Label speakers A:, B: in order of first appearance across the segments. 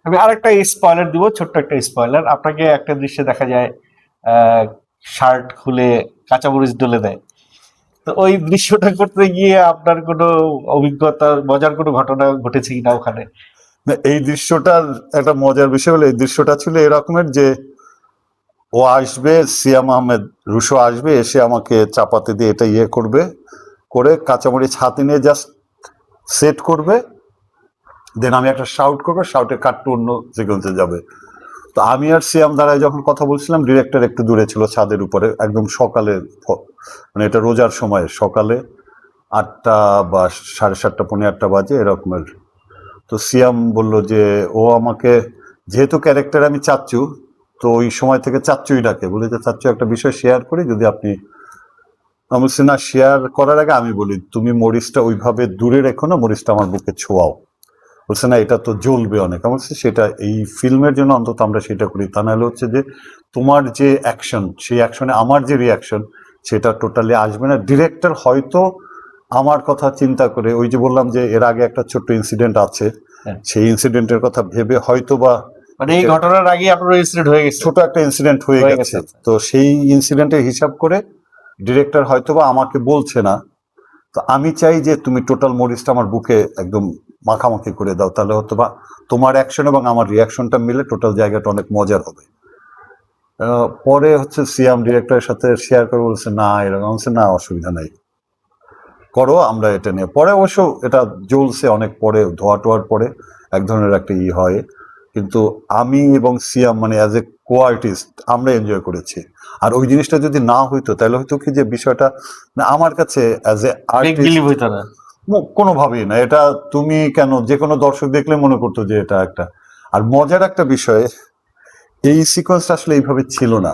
A: আমি আরেকটা স্পয়লার দিব, ছোট্ট একটা স্পয়লার। আপনাকে একটা দৃশ্যে দেখা যায় আহ শার্ট খুলে কাঁচামরিচ ডলে দেয়। তো ওই দৃশ্যটা করতে গিয়ে আপনার কোনো অভিজ্ঞতা, মজার কোনো ঘটনা ঘটেছে কিনা ওখানে?
B: না, এই দৃশ্যটার একটা মজার বিষয় হলো এই দৃশ্যটা ছিল এরকমের যে ও আসবে, সিয়াম আহমেদ রুশো আসবে, এসে আমাকে চাপাতি দিয়ে এটা করবে, করে কাঁচামরিচ হাতে নিয়ে জাস্ট সেট করবে, দেন আমি একটা শাউট করবো, শাউটে কাটটু অন্য সিকোয়েন্সে যাবে। তো আমি আর সিয়াম দাঁড়ায় যখন কথা বলছিলাম, ডিরেক্টর একটু দূরে ছিল ছাদের উপরে, একদম সকালে, মানে এটা রোজার সময় সকালে 8টা বা 7:30 পৌনে 8টা বাজে এরকমের। তো সিয়াম বলল যে ও আমাকে, যেহেতু ক্যারেক্টার আমি চাচ্চু, তো ওই সময় থেকে চাচ্চুই ডাকে, বলে যে চাচ্চু একটা বিষয় শেয়ার করি, যদি আপনি, আমি বলছি না, শেয়ার করার আগে আমি বলি তুমি মরিচটা ওইভাবে দূরে রেখো না, মরিচটা আমার বুকে ছোঁয়াও। বলছে না এটা তো জ্বলবে অনেক। আমার বলছি সেটা এই ফিল্মের জন্য অন্তত আমরা সেটা করি, তা নাহলে হচ্ছে যে তোমার যে অ্যাকশন, সেই অ্যাকশনে আমার যে রিয়াকশন সেটা টোটালি আসবে না। ডিরেক্টর হয়তো আমার কথা চিন্তা করে, ওই যে বললাম যে এর আগে একটা ছোট্ট ইনসিডেন্ট আছে,
A: হ্যাঁ।
B: সেই ইনসিডেন্টের কথা ভেবে হয়তো বা,
A: মানে এই ঘটনার আগে আপনার ইনসিডেন্ট হয়ে গেছে,
B: ছোট একটা ইনসিডেন্ট হয়ে গেছে, তো সেই ইনসিডেন্টের হিসাব করে ডিরেক্টর হয়তো বা আমাকে বলছে না। তো আমি চাই যে তুমি টোটাল মরিচটা আমার বুকে একদম মাখামাখি করে দাও, তাহলে হয়তো বা তোমার অ্যাকশন এবং আমার রিয়াকশনটা মিলে টোটাল জায়গাটা অনেক মজার হবে। পরে হচ্ছে সিয়াম ডিরেক্টরের সাথে শেয়ার করে বলছে না এরকম, বলছে না অসুবিধা নাই, করো, আমরা এটা নিয়ে। পরে অবশ্য এটা জ্বলছে অনেক পরে, ধোয়া টোয়ার পরে এক ধরনের একটা হয়, কিন্তু আমি এবং সিয়াম মানে অ্যাজ এ কো আর্টিস্ট আমরা এনজয় করেছি। আর ওই জিনিসটা যদি না হইতো তাহলে হয়তো কি যে বিষয়টা, না আমার কাছে অ্যাজ এ আর্টিস্ট
A: হইতো না
B: কোনোভাবেই না। এটা তুমি কেন, যে কোনো দর্শক দেখলে মনে করতো যে এটা একটা। আর মজার একটা বিষয়, এই সিকোয়েন্সটা আসলে এইভাবে ছিল না।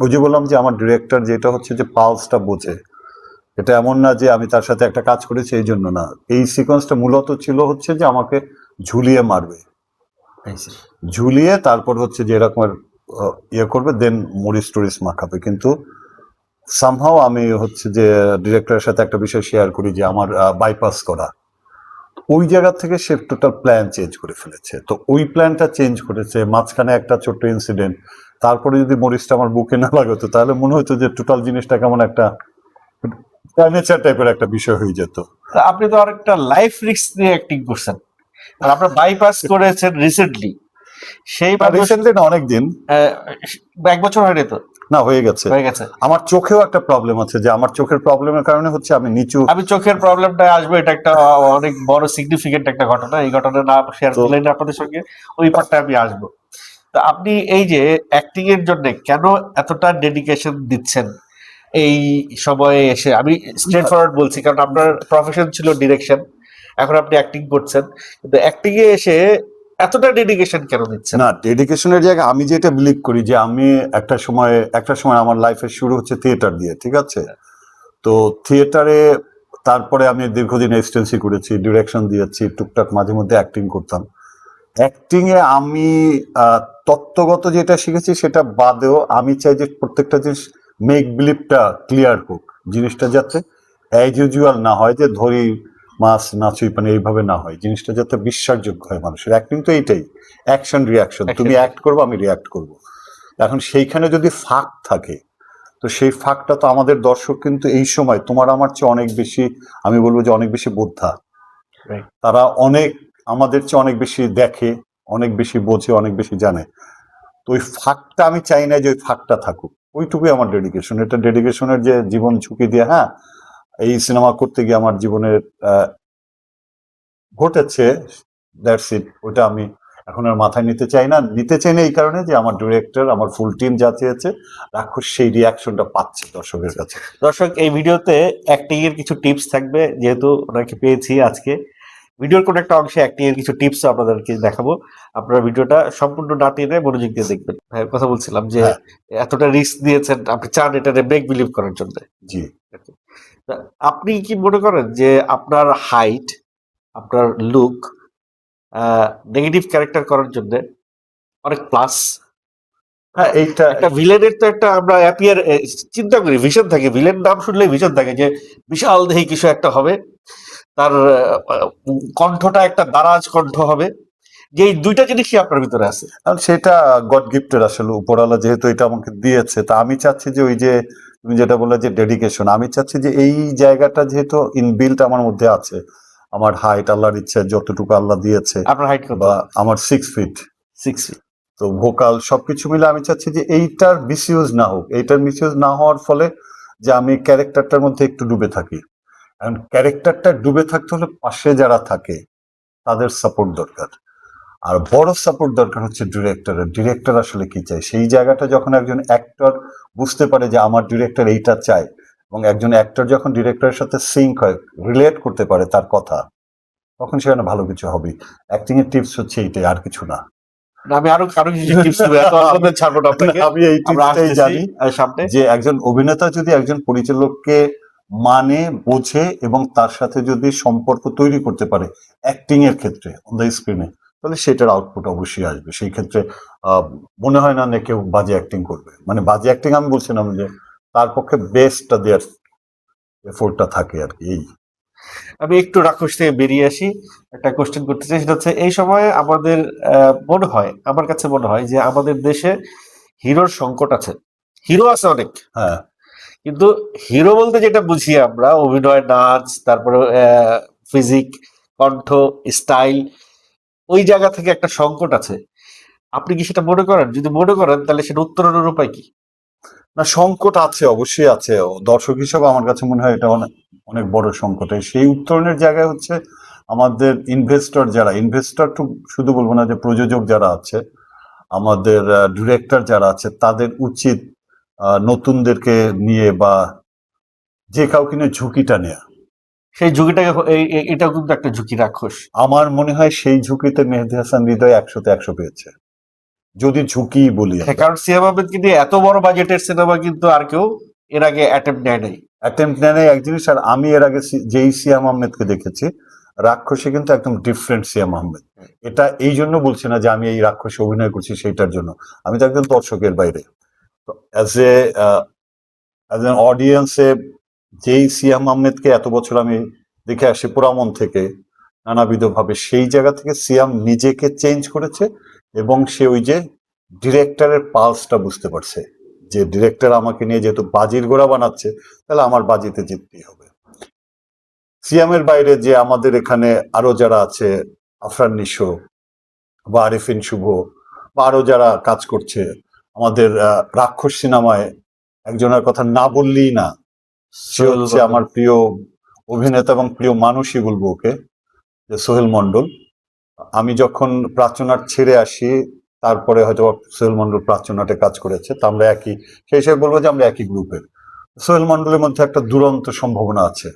B: ওই যে বললাম যে আমার ডিরেক্টর যেটা হচ্ছে যে পালসটা বোঝে, এটা এমন না যে আমি তার সাথে একটা কাজ করেছি এই জন্য না। এই সিকোয়েন্সটা মূলত ছিল হচ্ছে যে আমাকে ঝুলিয়ে মারবে, ঝুলিয়ে তারপর হচ্ছে যে এরকমের করবে, দেন মরিচ টরিচ মাখাবে। কিন্তু সামহাও আমি হচ্ছে যে ডিরেক্টরের সাথে একটা বিষয় শেয়ার করি যে আমার বাইপাস করা, ওই জায়গা থেকে সে টোটাল প্ল্যান চেঞ্জ করে ফেলেছে। তো ওই প্ল্যানটা চেঞ্জ করেছে মাঝখানে একটা ছোট্ট ইনসিডেন্ট, তারপরে যদি মরিচটা আমার বুকে না লাগাতো তাহলে মনে হতো যে টোটাল জিনিসটা কেমন একটা নেচার টাইপের একটা বিষয় হয়ে যেত।
A: আপনি তো আরেকটা লাইফ রিস্ক নিয়ে অ্যাক্টিং করছেন, আর আপনার বাইপাস করেছেন রিসেন্টলি। সেই
B: রিসেন্টলি না, অনেকদিন,
A: 1 বছর হয়নি তো?
B: না হয়ে গেছে। আমার চোখেও একটা প্রবলেম আছে, যে আমার চোখের প্রবলেমের কারণে হচ্ছে আমি নিচু,
A: আমি চোখের প্রবলেমটা আসবে, এটা একটা অনেক বড় সিগনিফিকেন্ট একটা ঘটনা। এই ঘটনা না শেয়ার করলেন আপনাদের সঙ্গে, ওই পার্টটা আমি আসবো। তো আপনি এই যে অ্যাক্টিং এর জন্য কেন এতটা ডেডিকেশন দিচ্ছেন এই সময়ে এসে? আমি স্ট্রেট ফরওয়ার্ড বলছি, কারণ আপনার প্রফেশন ছিল ডিরেকশন, এখন আপনি অ্যাক্টিং করছেন, কিন্তু অ্যাক্টিং এ এসে এতটা ডেডিকেশন কেন দিচ্ছেন?
B: না, ডেডিকেশনের জায়গা আমি যেটা বিলিভ করি যে আমি একটা সময় আমার লাইফের শুরু হচ্ছে থিয়েটার দিয়ে, ঠিক আছে? তো থিয়েটারে তারপরে আমি দীর্ঘদিন এক্সটেন্সি করেছি, ডিরেকশন দিয়েছি, টুকটাক মাঝে মধ্যে অ্যাক্টিং করতাম। অ্যাক্টিং এ আমি তত্ত্বগত যেটা শিখেছি সেটা বাদেও আমি চাই যে প্রত্যেকটা জিনিস মেক বিলিভটা ক্লিয়ার হোক, জিনিসটা যাতে অ্যাজ ইউজুয়াল না হয়, যে ধরি মাছ নাচুই পানি এইভাবে না হয়, জিনিসটা যাতে বিশ্বাসযোগ্য হয় মানুষের। অ্যাক্টিং তো এইটাই, অ্যাকশন রিয়াকশন, তুমি অ্যাক্ট করবো আমি রিয়াক্ট করবো। এখন সেইখানে যদি ফাঁক থাকে, তো সেই ফাঁকটা তো আমাদের দর্শক কিন্তু এই সময় তোমার আমার চেয়ে অনেক বেশি, আমি বলবো যে অনেক বেশি বোদ্ধা, তারা অনেক আমাদের চেয়ে অনেক বেশি দেখে, অনেক বেশি বোঝে, অনেক বেশি জানে। তো ওই ফাঁকটা আমি চাই না যে ওই ফাঁকটা থাকুক, ওইটুকুই আমার ডেডিকেশন। এটা ডেডিকেশনের যে জীবন ঝুঁকি দিয়ে, হ্যাঁ এই সিনেমা করতে গিয়ে আমার জীবনের ঘটেছে, দ্যাটস ইট। ওইটা আমি এখন আর মাথায় নিতে চাই না এই কারণে যে আমার ডিরেক্টর, আমার ফুল টিম যা চেয়েছে, রাক্ষস সেই রিয়াকশনটা পাচ্ছে দর্শকের কাছে।
A: দর্শক, এই ভিডিওতে অ্যাক্টিং এর কিছু টিপস থাকবে, যেহেতু ওনাকে পেয়েছি আজকে। ভিডিওর কোন একটা অংশে অ্যাক্টিং এর কিছু টিপস আপনাদেরকে দেখাবো, আপনারা ভিডিওটা সম্পূর্ণ না টেনে মনোযোগ দিয়ে দেখবেন। ভাই কথা বলছিলাম যে এতটা রিস্ক দিয়েছেন, আপনি চান এটা মেক বিলিভ করার জন্য।
B: জি,
A: আপনি কি মনে করেন যে আপনার হাইট, আপনার লুক নেগেটিভ ক্যারেক্টার করার জন্য অনেক প্লাস?
B: হ্যাঁ, এইটা
A: একটা ভিলেনের তো একটা আমরা অ্যাপিয়ার চিন্তা করি, ভিশন থাকে, ভিলেন নাম শুনলেই ভিশন থাকে যে বিশাল দেহি কিছু একটা হবে, তার কণ্ঠটা একটা দারাজ কণ্ঠ হবে, যে এই দুইটা জিনিসই আপনার ভিতরে আছে।
B: কারণ সেটা গড গিফটেড, আসলে উপরওয়ালা যেহেতু এটা আমাকে দিয়েছে, তা আমি চাচ্ছি যে ওই যে তুমি যেটা বললে যে ডেডিকেশন, আমি চাচ্ছি যে এই জায়গাটা যেহেতু ইনবিল্ট আমার মধ্যে আছে, আমার হাইট আল্লাহর ইচ্ছে যতটুকু আল্লাহ দিয়েছে,
A: আপনার হাইট কত?
B: বা আমার 6 ফিট,
A: 6 ফিট।
B: তো ভোকাল সবকিছু মিলে আমি চাচ্ছি যে এইটার মিসইউজ না হোক, এইটার মিসইউজ না হওয়ার ফলে যে আমি ক্যারেক্টারটার মধ্যে একটু ডুবে থাকি। এখন ক্যারেক্টারটা ডুবে থাকতে হলে পাশে যারা থাকে তাদের সাপোর্ট দরকার, আর বড় সাপোর্ট দরকার হচ্ছে ডিরেক্টরের। ডিরেক্টর আসলে কি চাই সেই জায়গাটা যখন একজন অ্যাক্টর বুঝতে পারে যে আমার ডিরেক্টর এইটা চায়, এবং একজন অ্যাক্টর যখন ডিরেক্টরের সাথে সিঙ্ক হয়, রিলেট করতে পারে তার কথা, তখন সেখানে ভালো কিছু হবে। অ্যাক্টিং এর টিপস হচ্ছে এইটাই, আর কিছু না।
A: না, আমি আরো আরো কিছু টিপস দেবো, এত আপনাদের ছাড়বো না আপনাকে।
B: আমি এই
A: আমরা
B: টিপসটাই
A: আসতেছি
B: জানি
A: সামনে।
B: যে একজন অভিনেতা যদি একজন পরিচালককে মানে, বোঝে এবং তার সাথে যদি সম্পর্ক তৈরি করতে পারে অ্যাক্টিং এর ক্ষেত্রে অন দ্য স্ক্রিনে, তাহলে সেটার আউটপুট অবশ্যই আসবে। সেই ক্ষেত্রে আহ, মনে হয় না কেউ বাজে অ্যাক্টিং করবে, মানে বাজে অ্যাক্টিং আমি বলছিলাম যে তার পক্ষে বেস্টটা দেওয়ার এফোর্টটা থাকে আর কি। এই
A: আমি একটু রাক্ষস থেকে বেরিয়ে আসি, একটা কোশ্চেন করতে চাই, সেটা হচ্ছে এই সময়ে আমাদের মনে হয়, আমার কাছে মনে হয় যে আমাদের দেশে হিরোর সংকট আছে। হিরো আছে অনেক,
B: হ্যাঁ,
A: কিন্তু হিরো বলতে যেটা বুঝি আমরা অভিনয়, নাচ, তারপরে ফিজিক, কণ্ঠ, স্টাইল, ওই জায়গা থেকে একটা সংকট আছে। আপনি কি সেটা মনে করেন? যদি মনে করেন তাহলে সেটা উত্তরণের উপায় কি?
B: না সংকট আছে, অবশ্যই আছে। দর্শক হিসেবে আমার কাছে মনে হয় এটা অনেক অনেক বড় সংকট। সেই উত্তরণের জায়গায় হচ্ছে আমাদের ইনভেস্টর যারা, ইনভেস্টর তো শুধু বলবো না, যে প্রযোজক যারা আছে, আমাদের ডিরেক্টর যারা আছে, তাদের উচিত নতুনদেরকে নিয়ে বা যে কাউকে নিয়ে ঝুঁকিটা নেয়া।
A: সেই ঝুঁকিটাকে এটাও কিন্তু একটা ঝুঁকি, রাক্ষস।
B: আমার মনে হয় সেই ঝুঁকিতে মেহেদী হাসান হৃদয় 100-তে 100 পেয়েছে, যদি ঝুঁকি বলি
A: হ্যাঁ,
B: আমরা।
A: কারণ সিয়াম আহমেদ কিন্তু এত বড় বাজেটের সিনেমা কিন্তু আর কেউ এর আগে অ্যাটেম্প নেয় নাই।
B: অ্যাটেম্প নেয় এক জিনিস, আর আমি এর আগে যেই সিয়াম আহমেদকে দেখেছি, রাক্ষসে কিন্তু একদম ডিফারেন্ট সিয়াম আহমেদ। এটা এই জন্য বলছি না যে আমি এই রাক্ষসে অভিনয় করছি সেইটার জন্য, আমি তো একজন দর্শকের বাইরে। তো অ্যাজ এন অডিয়েন্সে যেই সিয়াম আহমেদকে এত বছর আমি দেখে আসি পুরামন থেকে নানাবিধ ভাবে, সেই জায়গা থেকে সিয়াম নিজেকে চেঞ্জ করেছে, এবং সে ওই যে ডিরেক্টরের পালসটা বুঝতে পারছে, যে ডিরেক্টর আমাকে নিয়ে যেহেতু বাজির ঘোড়া বানাচ্ছে, তাহলে আমার বাজিতে জিততেই হবে। সিয়ামের বাইরে যে আমাদের এখানে আরো যারা আছে, আফরান নিশো বা আরিফিন শুভ বা আরো যারা কাজ করছে আমাদের রাক্ষস সিনেমায়, একজনের কথা না বললেই না, সে হচ্ছে আমার প্রিয় অভিনেতা এবং প্রিয় মানুষই বলবো ওকে, যে সোহেল মন্ডল। আমি যখন প্রাচ্যনাট ছেড়ে আসি, তারপরে হয়তো সোহেল মন্ডল প্রাচ্যনাটে কাজ করেছে, তা আমরা একই, সেই হিসেবে বলবো যে আমরা একই গ্রুপের। সোহেল মন্ডলের মধ্যে একটা দুরন্ত সম্ভাবনা আছে,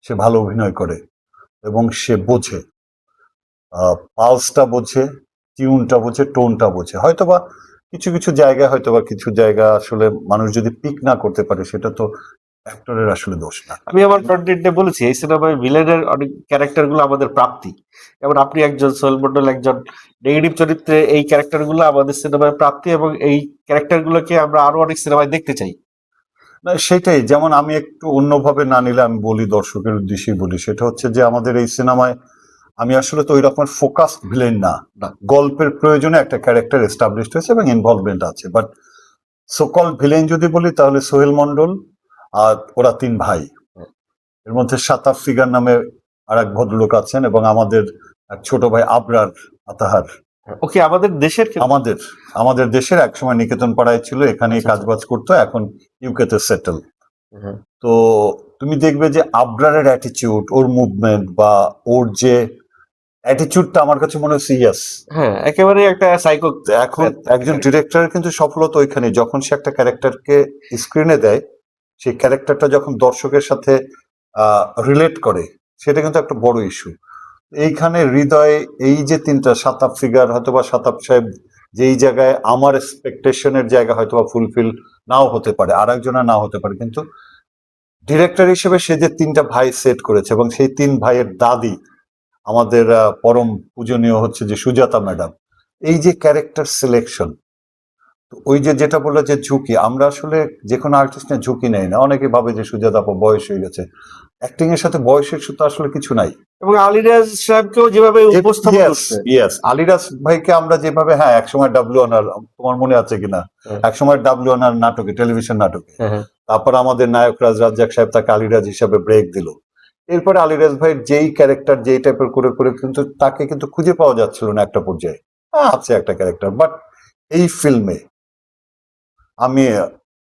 B: সে ভালো অভিনয় করে এবং সে বোঝে, পালসটা বোঝে, টিউনটা বোঝে, টোনটা বোঝে। হয়তোবা কিছু কিছু জায়গায়, হয়তোবা কিছু জায়গা আসলে মানুষ যদি পিক না করতে পারে, সেটা তো অ্যাক্টরের আসলে দোষ না।
A: আমি আমার কন্টেন্টে বলেছি এই সিনেমায় ভিলেনের অনেক ক্যারেক্টার গুলো আমাদের প্রাপ্তি। যেমন আপনি একজন, সোহেল মন্ডল একজন নেগেটিভ চরিত্রে, এই ক্যারেক্টার গুলো আমাদের সিনেমায় প্রাপ্তি, এবং এই ক্যারেক্টার গুলোকে আমরা আরো অনেক সিনেমায় দেখতে চাই।
B: না সেটাই, যেমন আমি একটু অন্যভাবে না নিলে আমি বলি, দর্শকের উদ্দেশ্যেই বলি, সেটা হচ্ছে যে আমাদের এই সিনেমায় আমি আসলে তো ওই রকমের ফোকাস ভিলেন না,
A: না।
B: গল্পের প্রয়োজনে একটা ক্যারেক্টার এস্টাবলিশড হয়েছে এবং ইনভলভমেন্ট আছে, বাট সোকল ভিলেন যদি বলি তাহলে সোহেল মন্ডল আর ওরা 3 ভাই। এর মধ্যে সাতাফ ফিগার নামে আর এক ভদ্রলোক আছেন, এবং আমাদের এক ছোট ভাই আবরার আতাহার।
A: ওকে, আমাদের দেশের
B: আমাদের আমাদের দেশের একসময় নিকেতন পাড়ায় ছিল, এখানে
A: আচ্ছা,
B: কাজবাজ করতো, এখন ইউকেতে সেটেল।
A: হ্যাঁ।
B: তো তুমি দেখবে যে আবরারের অ্যাটিটিউড, ওর মুভমেন্ট বা ওর যে অ্যাটিটিউডটা আমার কাছে মনে হচ্ছে ইয়াস।
A: হ্যাঁ, একেবারে একটা সাইকো।
B: এখন একজন ডিরেক্টরের কিন্তু সফলতা ওইখানে, যখন সে একটা ক্যারেক্টারকে স্ক্রিনে দেয়, সেই ক্যারেক্টারটা যখন দর্শকের সাথে রিলেট করে, সেটা কিন্তু একটা বড় ইস্যু। এইখানে হৃদয়ে এই যে 3টা সাতাপ ফিগার, হয়তোবা সাতাপ সাহেব যেই জায়গায় আমার এক্সপেকটেশনের জায়গা হয়তোবা ফুলফিল নাও হতে পারে, আর একজনের নাও হতে পারে, কিন্তু ডিরেক্টর হিসেবে সে যে 3টা ভাই সেট করেছে, এবং সেই 3 ভাইয়ের দাদি আমাদের পরম পূজনীয় হচ্ছে যে সুজাতা ম্যাডাম, এই যে ক্যারেক্টার সিলেকশন, তো ওই যে যেটা বললো যে ঝুঁকি, আমরা আসলে যে কোনো আর্টিস্ট নিয়ে ঝুঁকি নেই না। অনেকে ভাবে যে সুজাতা আপা বয়স হয়ে গেছে, অ্যাক্টিং এর সাথে বয়সের সাথে আসলে কিছু নাই।
A: এবং আলিরাজ সাহেবকেও যেভাবে উপস্থাপন করছে,
B: ইয়েস, আলিরাজ ভাইকে আমরা যেভাবে, হ্যাঁ একসময় ডাব্লিউ অনার, তোমার মনে আছে কিনা,
A: হ্যাঁ।
B: একসময় ডাব্লিউ অনার নাটকে, টেলিভিশন নাটকে,
A: হ্যাঁ,
B: তারপর আমাদের নায়ক রাজ্জাক সাহেব তাকে আলিরাজ হিসাবে ব্রেক দিল। এরপরে আলিরাজ ভাইয়ের যেই ক্যারেক্টার যেই টাইপের করে করে কিন্তু তাকে কিন্তু খুঁজে পাওয়া যাচ্ছিল না একটা পর্যায়ে। আছে একটা ক্যারেক্টার, বাট এই ফিল্মে আমি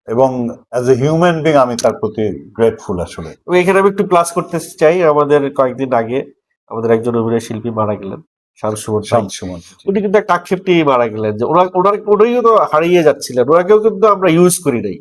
B: এবং অ্যাজ এ হিউম্যান বিং আমি তার প্রতি গ্রেটফুল আসলে।
A: এবং এখানে আমি একটু প্লাস করতে চাই, আমাদের কয়েকদিন আগে আমাদের একজন অভিনয় শিল্পী মারা গেলেন, শামসুমন ভাই।
B: শামসুমন
A: উনি কিন্তু একটা আক্ষেপ নিয়ে মারা গেলেন, যে উনিও তো হারিয়ে যাচ্ছিলেন, ওনাকেও কিন্তু আমরা ইউজ করি নাই।